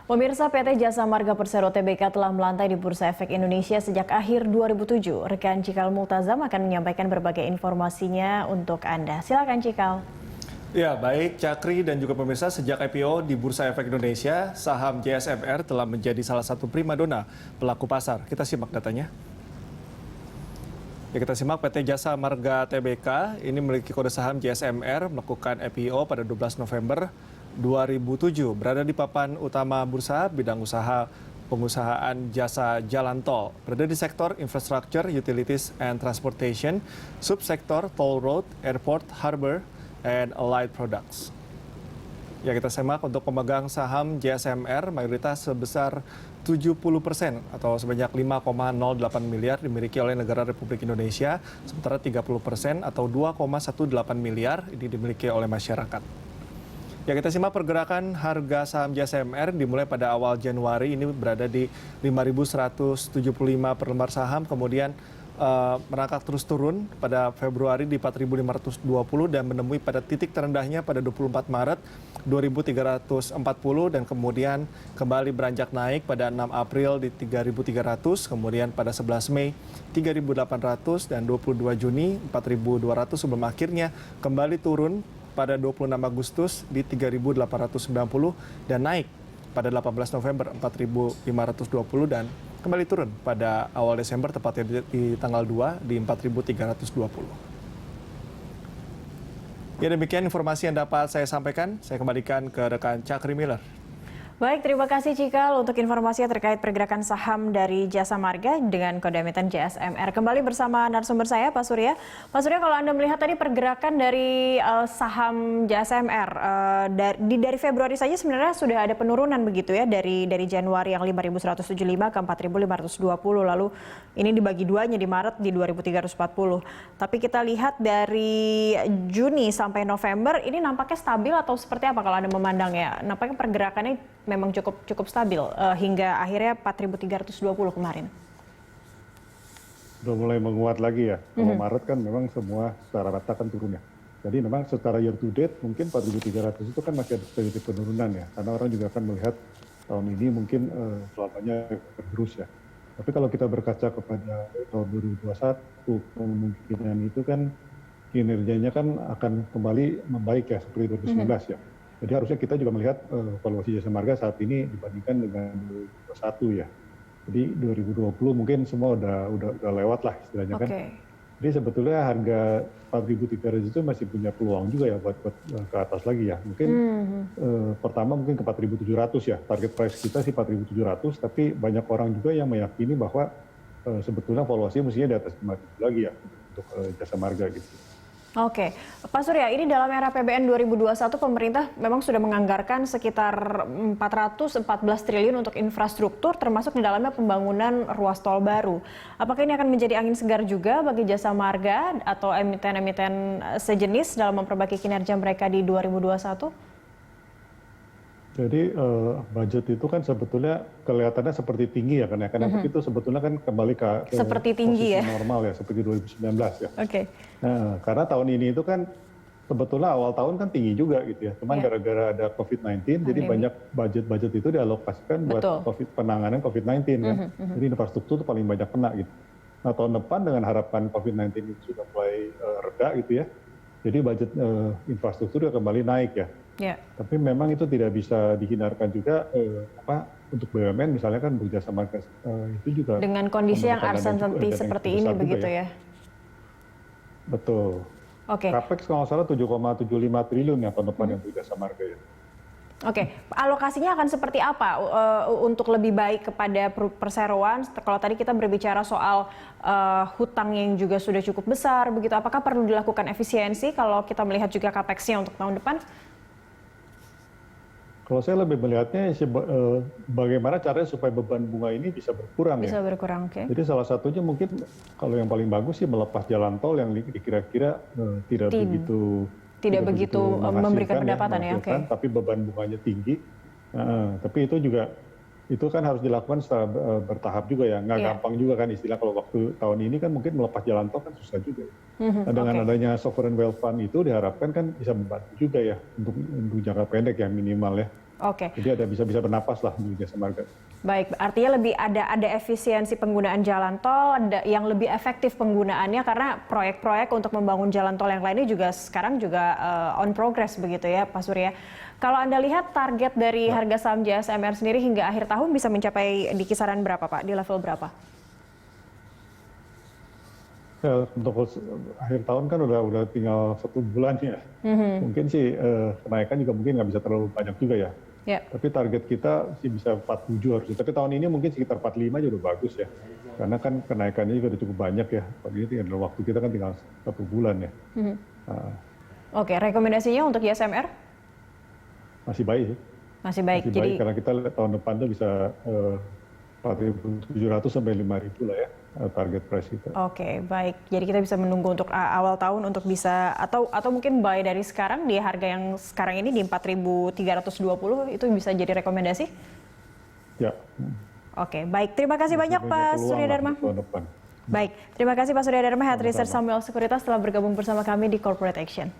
Pemirsa PT Jasa Marga Persero Tbk telah melantai di Bursa Efek Indonesia sejak akhir 2007. Rekan Cikal Multazam akan menyampaikan berbagai informasinya untuk Anda. Silakan Cikal. Ya, baik Cakri dan juga pemirsa, sejak IPO di Bursa Efek Indonesia, saham JSMR telah menjadi salah satu primadona pelaku pasar. Kita simak datanya. Ya, kita simak PT Jasa Marga Tbk ini memiliki kode saham JSMR melakukan IPO pada 12 November 2007. Berada di papan utama bursa bidang usaha pengusahaan jasa jalan tol. Berada di sektor infrastructure, utilities and transportation, subsektor toll road, airport, harbor, and allied products. Ya, kita simak untuk pemegang saham JSMR mayoritas sebesar 70% atau sebanyak 5,08 miliar dimiliki oleh negara Republik Indonesia, sementara 30% atau 2,18 miliar ini dimiliki oleh masyarakat. Ya, kita simak pergerakan harga saham JSMR dimulai pada awal Januari ini berada di 5.175 per lembar saham, kemudian merangkak terus turun pada Februari di 4.520 dan menemui pada titik terendahnya pada 24 Maret 2.340 dan kemudian kembali beranjak naik pada 6 April di 3.300, kemudian pada 11 Mei 3.800 dan 22 Juni 4.200 sebelum akhirnya kembali turun pada 26 Agustus di 3.890 dan naik pada 18 November 4.520 dan kembali turun pada awal Desember tepatnya di tanggal 2 di 4.320. Ya, demikian informasi yang dapat saya sampaikan. Saya kembalikan ke rekan Cakri Miller. Baik, terima kasih Cikal untuk informasi terkait pergerakan saham dari Jasa Marga dengan kode emiten JSMR. Kembali bersama narasumber saya, Pak Surya. Pak Surya, kalau Anda melihat tadi pergerakan dari saham JSMR, dari Februari saja sebenarnya sudah ada penurunan begitu ya, dari Januari yang 5.175 ke 4.520, lalu ini dibagi duanya di Maret di 2.340. Tapi kita lihat dari Juni sampai November ini nampaknya stabil atau seperti apa kalau Anda memandangnya? Nampaknya pergerakannya memang cukup stabil hingga akhirnya 4.320 kemarin. Sudah mulai menguat lagi ya. Kalau Maret kan memang semua secara rata kan turun ya. Jadi memang secara year to date mungkin 4.300 itu kan masih ada sedikit penurunan ya. Karena orang juga akan melihat tahun ini mungkin selamanya terus ya. Tapi kalau kita berkaca kepada tahun 2021, kemungkinan itu kan kinerjanya kan akan kembali membaik ya seperti 2019 ya. Jadi harusnya kita juga melihat valuasi Jasa Marga saat ini dibandingkan dengan 2021 ya. Jadi 2020 mungkin semua udah lewat lah istilahnya kan. Jadi sebetulnya harga 4.300 itu masih punya peluang juga ya buat ke atas lagi ya. Mungkin pertama mungkin ke 4.700 ya. Target price kita sih 4.700, tapi banyak orang juga yang meyakini bahwa sebetulnya valuasinya mestinya di atas 5.000 lagi ya untuk Jasa Marga gitu. Oke, Pak Surya, ini dalam era APBN 2021 pemerintah memang sudah menganggarkan sekitar 414 triliun untuk infrastruktur termasuk di dalamnya pembangunan ruas tol baru. Apakah ini akan menjadi angin segar juga bagi Jasa Marga atau emiten-emiten sejenis dalam memperbaiki kinerja mereka di 2021? Jadi budget itu kan sebetulnya kelihatannya seperti tinggi ya, karena itu sebetulnya kan kembali ke seperti tinggi ya, normal ya seperti 2019 ya. Oke. Nah, karena tahun ini itu kan sebetulnya awal tahun kan tinggi juga gitu ya, cuman gara-gara ada COVID-19 jadi banyak budget itu dialokasikan buat penanganan COVID-19 kan. Jadi infrastruktur itu paling banyak kena gitu. Nah, tahun depan dengan harapan COVID-19 itu sudah mulai reda gitu ya, jadi budget infrastruktur juga kembali naik ya. Tapi memang itu tidak bisa dihindarkan juga untuk BUMN misalnya kan untuk Jasa Marga itu juga dengan kondisi yang uncertainty seperti ini begitu ya. Betul. Capex kalau nggak salah 7,75 triliun ya tahun depan yang untuk Jasa Marga ya. Alokasinya akan seperti apa untuk lebih baik kepada perseroan? Kalau tadi kita berbicara soal hutang yang juga sudah cukup besar, begitu. Apakah perlu dilakukan efisiensi kalau kita melihat juga capex-nya untuk tahun depan? Kalau saya lebih melihatnya bagaimana caranya supaya beban bunga ini bisa berkurang ya. Bisa berkurang, oke. Jadi salah satunya mungkin kalau yang paling bagus sih melepas jalan tol yang kira-kira tidak begitu memberikan pendapatan ya, tapi beban bunganya tinggi. Tapi itu kan harus dilakukan secara bertahap juga ya, nggak gampang juga kan istilah kalau waktu tahun ini kan mungkin melepas jalan tol kan susah juga. Dengan adanya sovereign wealth fund itu diharapkan kan bisa membantu juga ya untuk jangka pendek ya minimal ya. Oke. Jadi bisa bernapas lah di Jasa Marga. Baik, artinya lebih ada efisiensi penggunaan jalan tol, yang lebih efektif penggunaannya karena proyek-proyek untuk membangun jalan tol yang lainnya juga sekarang juga on progress begitu ya Pak Surya. Kalau Anda lihat target dari harga saham JSMR sendiri hingga akhir tahun bisa mencapai di kisaran berapa Pak? Di level berapa? Ya, untuk akhir tahun kan udah tinggal 1 bulan ya. Mungkin sih kenaikan juga mungkin nggak bisa terlalu banyak juga ya. Ya. Tapi target kita sih bisa 47 harusnya. Tapi tahun ini mungkin sekitar 45 aja udah bagus ya. Karena kan kenaikannya juga udah cukup banyak ya. Ini tinggal waktu kita kan tinggal 1 bulan ya. Oke, rekomendasinya untuk JSMR? Masih baik sih. Masih baik. Masih baik karena kita tahun depan tuh bisa 4.700 sampai 5.000 lah ya target price kita. Oke, baik. Jadi kita bisa menunggu untuk awal tahun untuk bisa atau mungkin buy dari sekarang di harga yang sekarang ini di 4.320 itu bisa jadi rekomendasi? Ya. Oke, baik. Terima kasih banyak Pak Surya Dharma. Depan. Baik, terima kasih Pak Surya Dharma, Head Research Samuel Sekuritas telah bergabung bersama kami di Corporate Action.